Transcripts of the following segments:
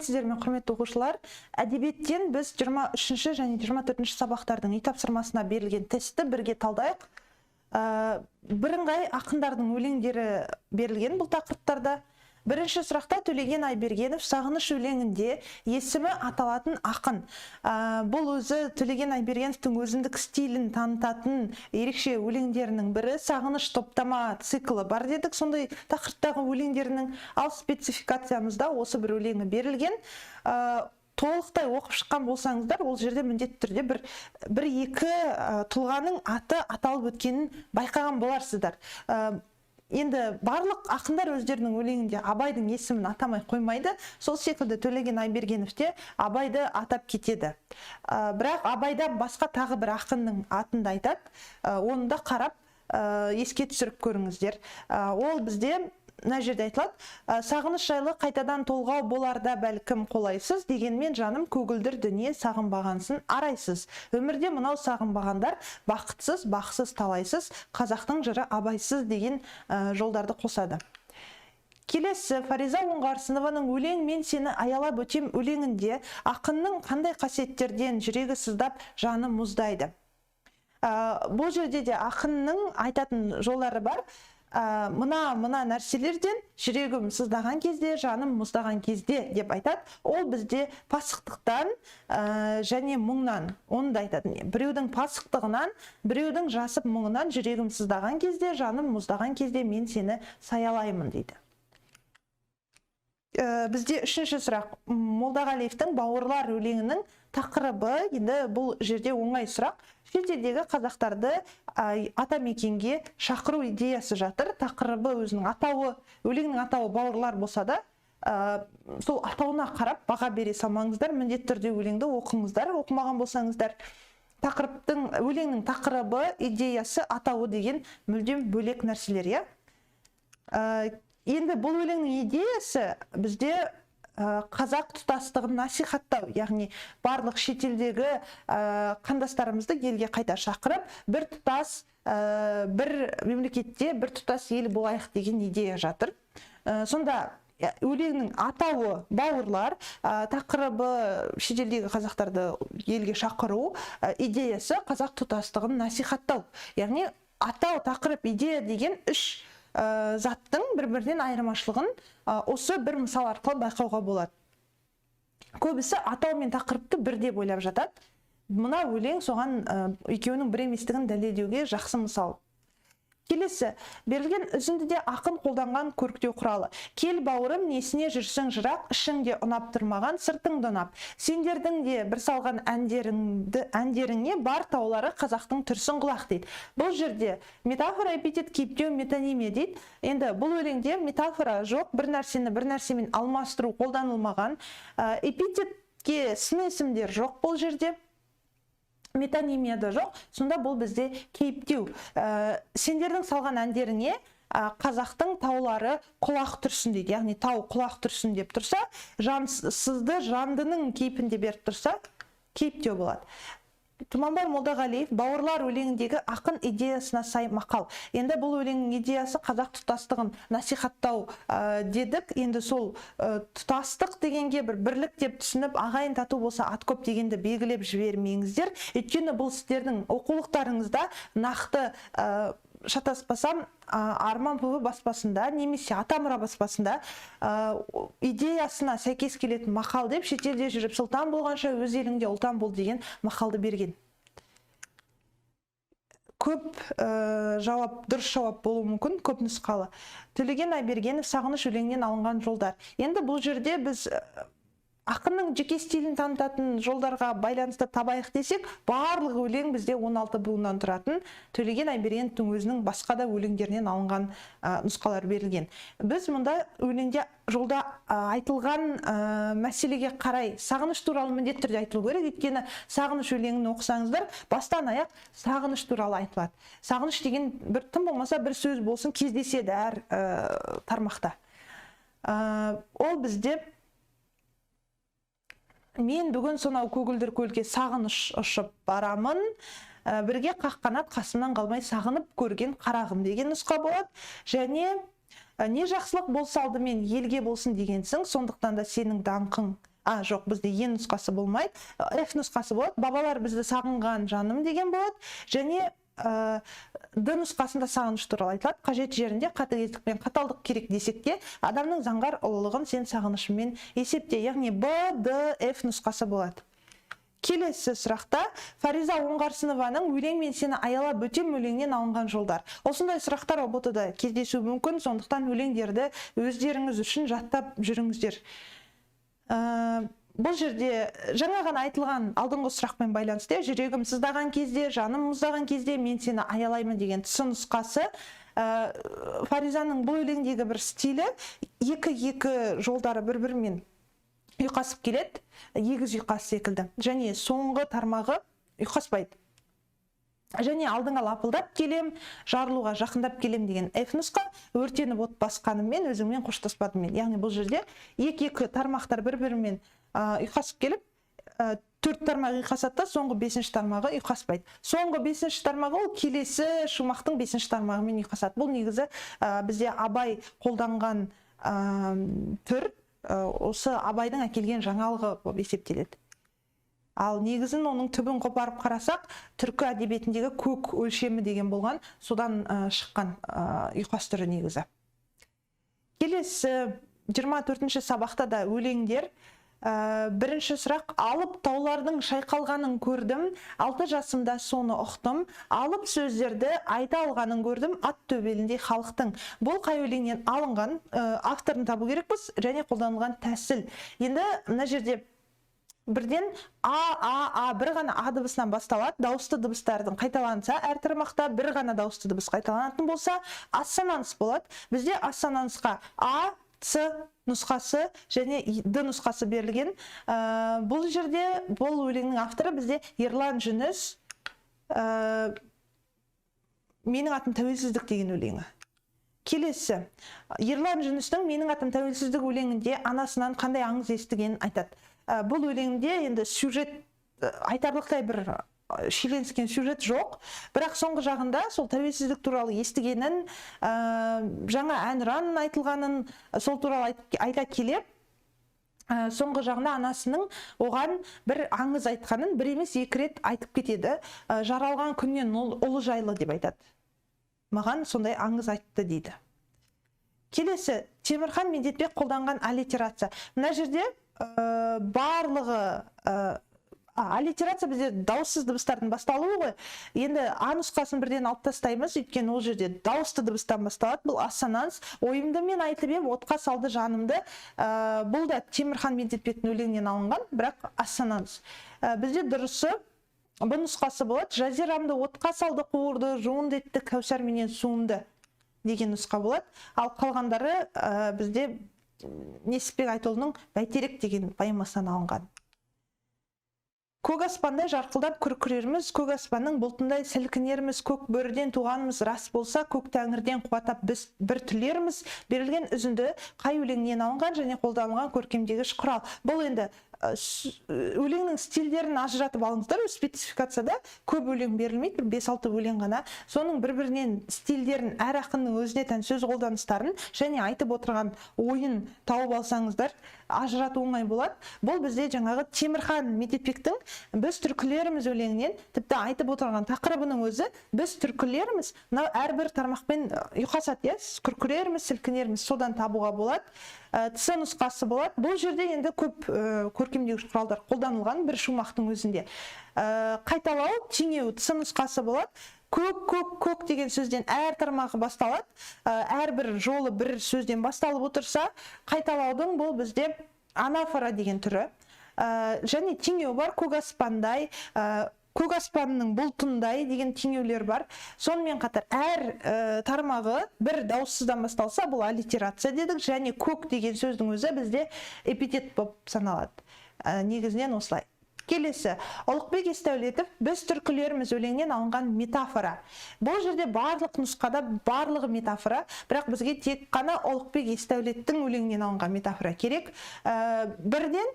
Сәлеметсіздер ме, құрметті оқушылар? Әдебиеттен біз 23 және 24 сабақтардың үй тапсырмасына берілген тестті бірге талдайық. Бірыңғай ақындардың өлеңдері берілген бұл тақырыптарда. Бірінші сұрақта Төлеген Айбергенов «Сағыныш» өлеңінде есімі аталатын ақын. Бұл өзі Төлеген Айбергеновтың өзіндік стилін танытатын ерекше өлеңдерінің бірі. «Сағыныш» топтама циклы бар дедік, сондай тақырыптағы өлеңдерінің. Ал спецификациямызда осы бір өлеңі берілген. Толықтай оқып шыққан болсаңыздар, ол жерде міндетті түрде бір-екі тұлғаның аты аталып өткенін байқаған боларсыздар. Енді барлық ақындар өздерінің өлеңінде Абайдың есімін атамай қоймайды. Сол секілді Төлеген Айбергенов те Абайды атап кетеді. Бірақ Абайдан басқа тағы бір ақынның атын айтады. Оны да қарап еске түсіріп көріңіздер. Ол бізде мына жерде айтылады: «Сағыныш жайлы қайтадан толғау боларда бәлкім қолайсыз, дегенмен жаным көгілдір дүние сағынбағансын арайсыз. Өмірде мынау сағынбағандар бақытсыз, бақсыз талайсыз, қазақтың жыры абайсыз» деген жолдарды қосады. Келесі Фариза Оңғарсынованың «Өлең мен сені аялап өтем» өлеңінде ақынның қандай қасиеттерден жүрегі сыздап, жаны мұздайды. Бұл жерде де ақынның айтатын жолдары бар. Мына нәрселерден жүрегім сыздаған кезде, жаным мұздаған кезде деп айтады. Ол бізде пасықтықтан және мұңнан, оны да айтады. Біреудің пасықтығынан, біреудің жасып мұңынан жүрегім сыздаған кезде, жаным мұздаған кезде мен сені саялаймын дейді. Бізде үшінші сұрақ. Молдағалиевтің «Бауырлар» өлеңінің тақырыбы. Енді бұл жерде оңай сұрақ. Шетелдегі қазақтарды атамекенге шақыру идеясы жатыр. Тақырыбы өзінің атауы, өлеңнің атауы «Бауырлар» болса да, сол атауына қарап баға бере салмаңыздар. Міндетті түрде өлеңді оқыңыздар, оқымаған болсаңыздар. Өлеңнің тақырыбы, идеясы, атауы деген мүлдем бөлек нәрселер, иә? Енді бұл өлеңнің идеясы бізде қазақ тұтастығын насихаттау, яғни барлық шетелдегі қандастарымызды елге қайта шақырып, бір тұтас, бір мемлекетте бір тұтас ел болайық деген идея жатыр. Сонда өлеңнің атауы «Бауырлар», тақырыбы шетелдегі қазақтарды елге шақыру, идеясы қазақ тұтастығын насихаттау. Яғни атау, тақырып, идея деген үш заттың бір-бірінен айырмашылығын осы бір мысал арқылы байқауға болады. Көбісі атау мен тақырыпты бірдей ойлап жатады. Мына өлең соған екеуінің бір еместігін дәлелдеуге жақсы мысал. Келесі, берілген үзіндіде ақын қолданған көріктеу құралы. «Кел бауырым, несіне жүрсің жырақ, ішіңде ұнап тұрмаған, сыртыңды ұнап. Сендердің де бір салған әндеріңе бар таулары қазақтың түрсін құлақ» дейді. Бұл жерде метафора, эпитет, кейіптеу, метонимия дейді. Енді бұл өлеңде метафора жоқ, бір нәрсені бір нәрсемен алмастыру қолданылмаған. Эпитетке сын есімдер жоқ бұл жерде. Метонимияда жоқ, сонда бұл бізде кейіптеу. Сендердің салған әндеріңе қазақтың таулары құлақ түрсін дейді. Яғни тау құлақ түрсін деп тұрса, жансызды жандының кейпінде беріп тұрса, кейіптеу болады. Тұманбай Молдағалиев «Бауырлар» өлеңіндегі ақын идеясына сай мақал. Енді бұл өлеңнің идеясы қазақ тұтастығын насихаттау дедік. Енді сол тұтастық дегенге бір бірлік деп түсініп, ағайын тату болса ат көп дегенді белгілеп жібермеңіздер. Өйткені бұл сіздердің оқулықтарыңызда нақты шатаспасам Арман ПВ баспасында немесе Атамұра баспасында идеясына сәйкес келетін мақал деп шетелде жүріп сұлтан болғанша өз еліңде ұлтан бол деген мақалды берген. Көп дұрыс жауап болуы мүмкін, көп нұсқалы. Төлеген Айбергенов «Сағыныш» өлеңінен алынған жолдар. Енді бұл жерде біз ақынның жеке стилін танытатын жолдарға байланысты табайық десек, барлық өлең бізде 16 буыннан тұратын. Төлеген Айбергеновтың өзінің басқа да өлеңдерінен алынған нұсқалар берілген. Біз мұнда өлеңде жолда айтылған мәселеге қарай сағыныш туралы міндетті түрде айтылу керек. Өйткені Сағыныш өлеңін оқысаңыздар, бастан аяқ сағыныш туралы айтылады. Сағыныш деген тым болмаса бір сөз болсын кездеседі әр тармақта. Ол бізде «Мен бүгін сонау көгілдір көлге сағыныш ұшып барамын, бірге қаққанат қасымнан қалмай сағынып көрген қарағым» деген нұсқа болады. Және не жақсылық болса алдымен елге болсын дегенсің, сондықтан да сенің даңқың Жоқ, бізде Е нұсқасы болмайды. F нұсқасы болады. Бабалар бізді сағынған жаным деген болады. Және Д нұсқасында сағыныш туралы айтылады. Қажет жерінде қатыгездік пен қаталдық керек десек те, адамның заңғар ұлылығын сен сағынышымен есепте. Яғни Б, Д, Ф нұсқасы болады. Келесі сұрақта Фариза Оңғарсынованың өлең мен сені аялап өтем өлеңнен алынған жолдар. Осындай сұрақтар ұбт-да кездесуі мүмкін, сондықтан өлеңдерді өздеріңіз үшін жаттап жүріңіздер. Бұл жерде жаңа ғана айтылған алдыңғы сұрақпен байланысты, жүрегім сыздаған кезде, жаным мұздаған кезде мен сені аялаймын деген тұсы нұсқасы. Фаризаның бұл өлеңдегі бір стилі, екі жолдары бір-бірімен ұйқасып келеді, егіз ұйқас секілді. Және соңғы тармағы ұйқаспайды. Және алдыңа лапылдап келем, жарылуға жақындап келем деген F нұсқа, өртеніп от басқаныммен өзіңмен қоштаспадым. Яғни бұл жерде екі тармақтар бір-бірімен ұйқасып келіп, 4 тармағы ұйқасады, соңғы 5-ші тармағы ұйқаспайды. Соңғы 5-ші тармағы ол келесі шумақтың 5-ші тармағымен ұйқасады. Бұл негізі бізде Абай қолданған түр, осы Абайдың әкелген жаңалығы болып есептеледі. Ал негізін оның түбін қопарып қарасақ, түркі әдебиетіндегі көк өлшемі деген болған, содан шыққан ұйқас түрі негізі. Келесі 24-ші сабақта да өлеңдер. Бірінші сұрақ, алып таулардың шайқалғанын көрдім, 6 жасымда соны ұқтым, алып сөздерді айта алғанын көрдім, ат төбеліндей халықтың. Бұл қай өлеңнен алынған, авторын табу керекпіз, және қолданылған тәсіл. Енді мына жерде бірден бір ғана А дыбысынан басталады, дауысты дыбыстардың қайталанса, әр тармақта бір ғана дауысты дыбыс қайталанатын болса, ассонанс болады. Бізде ассонансқа А, С нұсқасы және Д нұсқасы берілген. Бұл жерде, бұл өлеңнің авторы бізде Ерлан Жүніс, менің атым тәуелсіздік деген өлеңі. Келесі, Ерлан Жүністің менің атым тәуелсіздік өлеңінде анасынан қандай аңыз естігенін айтады. Бұл өлеңде енді сюжет айтарлықтай бір шиеленіскен сюжет жоқ, бірақ соңғы жағында сол тәуелсіздік туралы естігенін, жаңа әнұран айтылғанын сол туралы айта келе, соңғы жағында анасының оған бір аңыз айтқанын бір емес 2 рет айтып кетеді. Жаралған күннен ұлы жайлы деп айтады. Маған сондай аңыз айтты дейді. Келесі, Темірхан Медетбек қолданған аллитерация. Мына жерде барлығы аллитерация бізде дауыссыз дыбыстардың басталуы ғой. Енді А нұсқасын бірден алып тастаймыз, өйткені ол жерде дауысты дыбыстан басталады. Бұл ассонанс. Ойымды мен айтып ем, отқа салды жанымды. Бұл да Темірхан Медетбектің өлеңінен алынған, бірақ ассонанс. Бізде дұрысы Б нұсқасы болады. Жазирамды отқа салды қуырды, жуынды етті кәусар менен суымды деген нұсқа болады. Ал қалғандары бізде Несіпбек Айтолының Бәйтерек деген поэмасынан алынған. Көк аспандай жарқылдап күркірерміз, көк аспанның бұлтындай сілкінерміз, көк бөріден туғанымыз рас болса, көк тәңірден қуатап біз бір түлерміз. Берілген үзінді қай өлеңнен алынған және қолданылған көркемдегіш құрал. Бұл енді өлеңнің стильдерін ажыратып алыңыздар. Спецификацияда көп өлең берілмейді, 5-6 өлең ғана. Соның бір-бірінен стильдерін, әр ақынның өзіне тән сөз қолданыстарын және айтып отырған ойын тауып алсаңыздар, ажырату оңай болады. Бұл бізде жаңағы Темірхан Медетбектің біз түркілеріміз өлеңінен, тіпті айтып отырған тақырыбының өзі біз түркілеріміз, әрбір тармақпен ұйқасады, күркірерміз, сілкінерміз, содан табуға болады. Тысы нұсқасы болады. Бұл жерде енді көп көркемдегіш құралдар қолданылған бір шумақтың өзінде. Қайталау, теңеу, тысы нұсқасы болады. Көк деген сөзден әр тармағы басталады. Әрбір жолы бір сөзден басталып отырса, қайталаудың бұл бізде анафора деген түрі. Және теңеу бар, көк аспандай, көк аспанның бұлтындай деген теңеулер бар. Сонымен қатар әр тармағы бір дауыссыздан басталса, бұл аллитерация дедік, және көк деген сөздің өзі бізде эпитет болып саналады. Негізінен осылай. Келесі, Ұлықбек Есдәулетов біз түркілеріміз өлеңнен алынған метафора. Бұл жерде барлық нұсқада барлығы метафора, бірақ бізге тек қана Ұлықбек Есдәулеттің өлеңнен алынған метафора керек. Бірден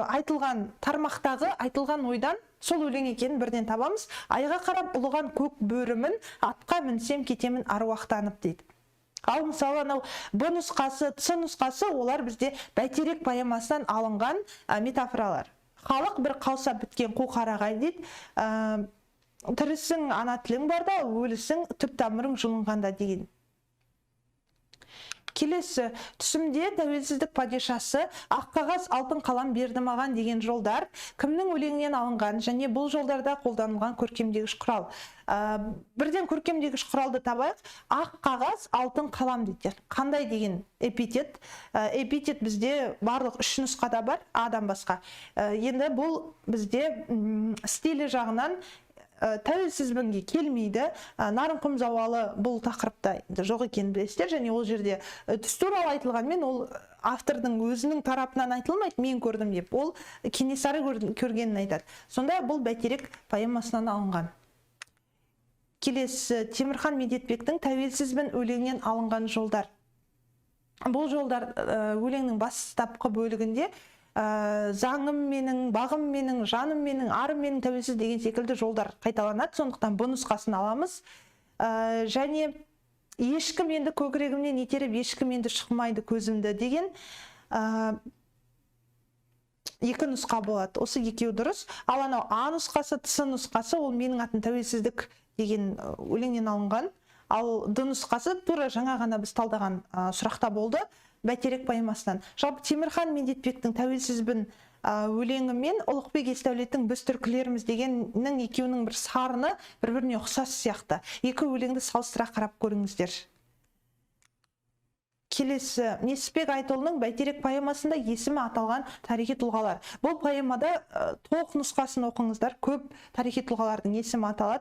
айтылған тармақтағы айтылған ойдан сол өлең екенін бірден табамыз. Айға қарап ұлыған көк бөрімін, атқа мінсем кетемін аруақтанып дейді. Ал мысалы анау Б нұсқасы, С нұсқасы олар бізде бәйтерек поэмасынан алынған метафоралар. Халық бір қауса біткен қу қарағай дейді. Тірісің ана тілің барда, өлісің түп тамырың жұлынғанда деген. Келесі түсімде тәуелсіздік падишасы ақ қағаз алтын қалам берді маған деген жолдар кімнің өлеңінен алынған және бұл жолдарда қолданылған көркемдегіш құрал. Бірден көркемдегіш құралды табайық. Ақ қағаз алтын қалам дейді. Қандай деген эпитет? Эпитет бізде барлық 3 нұсқада бар, адан басқа. Енді бұл бізде стилі жағынан тәуелсізбінге келмейді. Нарынқұм зауалы бұл тақырыпта жоқ екенін білесіздер, және ол жерде түс туралы айтылғанмен ол автордың өзінің тарапынан айтылмайды, мен көрдім деп. Ол Кенесары көргенін айтады. Сонда бұл бәйтерек поэмасынан алынған. Келесі Темірхан Медетбектің тәуелсізбін өлеңінен алынған жолдар. Бұл жолдар өлеңнің бастапқы бөлігінде заңым менің, бағым менің, жаным менің, арым менің тәуелсіз деген секілді жолдар қайталанады. Сондықтан бұл нұсқасын аламыз. Және ешкім енді көкірегімнен итеріп, ешкім енді шықмайды көзімді деген екі нұсқа болады. Осы екеуі дұрыс. Ал анау А нұсқасы, С нұсқасы ол менің атым тәуелсіздік деген өлеңнен алынған. Ал Д нұсқасы тура жаңа ғана біз талдаған сұрақта болды. Бәйтерек поэмасынан. Жалпы Темірхан Медетбектің тәуелсізбін өлеңі мен Ұлықбек Есдәулеттің біз түркілеріміз дегеннің екеуінің бір сарыны бір-біріне ұқсас сияқты. Екі өлеңді салыстыра қарап көріңіздер. Келесі Несіпбек Айтұлының Бәйтерек поэмасында есімі аталған тарихи тұлғалар. Бұл поэмада толық нұсқасын оқыңыздар. Көп тарихи тұлғалардың есімі аталады.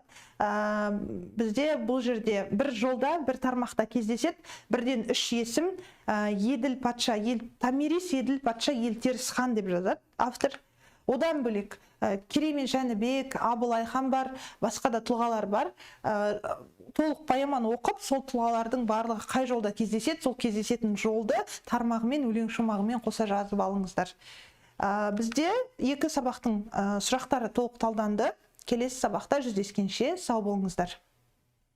Бізде бұл жерде бір жолда, бір тармақта кездеседі. Бірден 3 есім. Еділ патша, Томирис Еділ патша Елтеріс хан деп жазады автор. Одан бөлек Керей мен Жәнібек, Абылай хан бар, басқа да тұлғалар бар. Толық поэманы оқып, сол тұлғалардың барлығы қай жолда кездеседі, сол кездесетін жолды тармағымен, өлең шумағымен қоса жазып алыңыздар. Бізде 2 сабақтың сұрақтары толық талданды. Келесі сабақта жүздескенше сау болыңыздар.